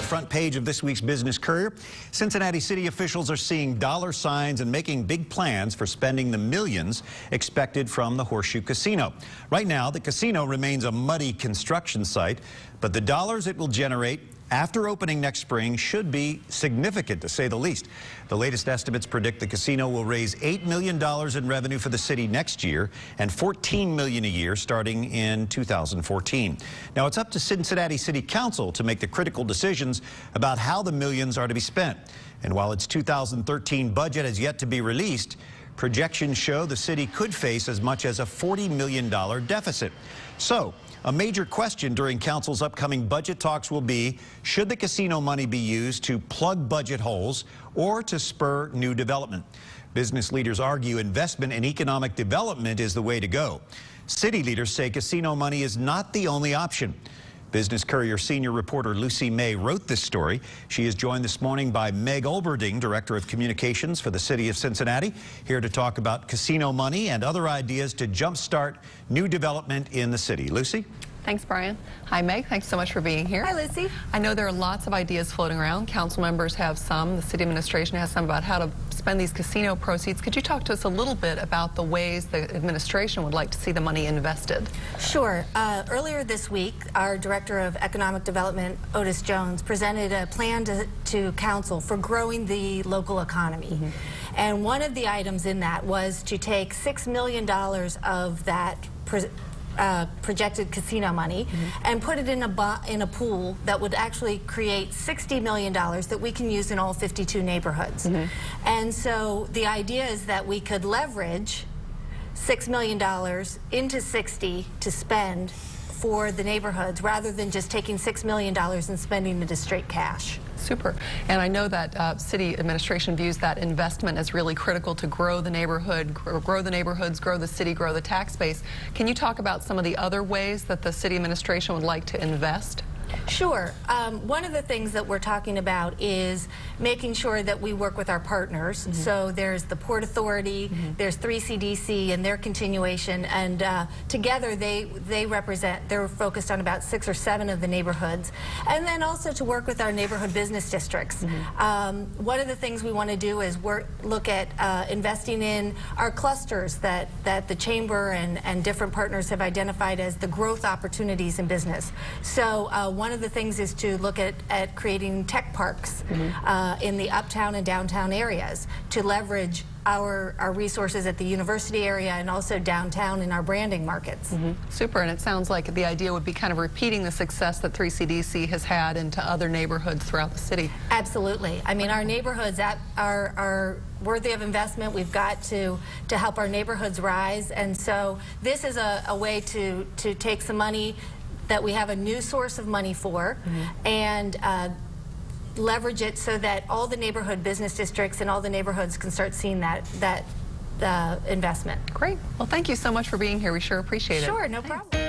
front page of this week's Business Courier. Cincinnati city officials are seeing dollar signs and making big plans for spending the millions expected from the Horseshoe Casino. Right now, the casino remains a muddy construction site, but the dollars it will generate after opening next spring should be significant, to say the least. The latest estimates predict the casino will raise $8 million in revenue for the city next year and $14 million a year starting in 2014. Now, it's up to Cincinnati City Council to make the critical decisions about how the millions are to be spent. And while its 2013 budget has yet to be released, projections show the city could face as much as a $40 million deficit. So, a major question during Council's upcoming budget talks will be, should the casino money be used to plug budget holes or to spur new development? Business leaders argue investment in economic development is the way to go. City leaders say casino money is not the only option. Business Courier senior reporter Lucy May wrote this story. She is joined this morning by Meg Olberding, Director of Communications for the City of Cincinnati, here to talk about casino money and other ideas to jumpstart new development in the city. Lucy? Thanks, Brian. Hi, Meg. Thanks so much for being here. Hi, Lucy. I know there are lots of ideas floating around. Council members have some. The city administration has some about how to spend these casino proceeds. Could you talk to us a little bit about the ways the administration would like to see the money invested? Sure. Earlier this week, our Director of Economic Development, Otis Jones, presented a plan to Council for growing the local economy. And one of the items in that was to take $6 million of that projected casino money and put it in a pool that would actually create $60 million that we can use in all 52 neighborhoods. And so the idea is that we could leverage $6 million into 60 to spend for the neighborhoods rather than just taking $6 million and spending it as straight cash. Super. And I know that city administration views that investment as really critical to grow the neighborhood, grow the neighborhoods, grow the city, grow the tax base. Can you talk about some of the other ways that the city administration would like to invest? Sure. One of the things that we're talking about is making sure that we work with our partners. So there's the Port Authority, there's 3CDC and their continuation, and together they're focused on about 6 or 7 of the neighborhoods. And then also to work with our neighborhood business districts. One of the things we want to do is look at investing in our clusters that the Chamber and different partners have identified as the growth opportunities in business. So one of the things is to look at creating tech parks in the uptown and downtown areas to leverage our resources at the university area and also downtown in our branding markets. Super, and it sounds like the idea would be kind of repeating the success that 3CDC has had into other neighborhoods throughout the city. Absolutely. I mean, our neighborhoods are worthy of investment. We've got to help our neighborhoods rise, and so this is a way to take some money that we have a new source of money for and leverage it so that all the neighborhood business districts and all the neighborhoods can start seeing that investment. Great. Well, thank you so much for being here. We sure appreciate it. Sure, no problem.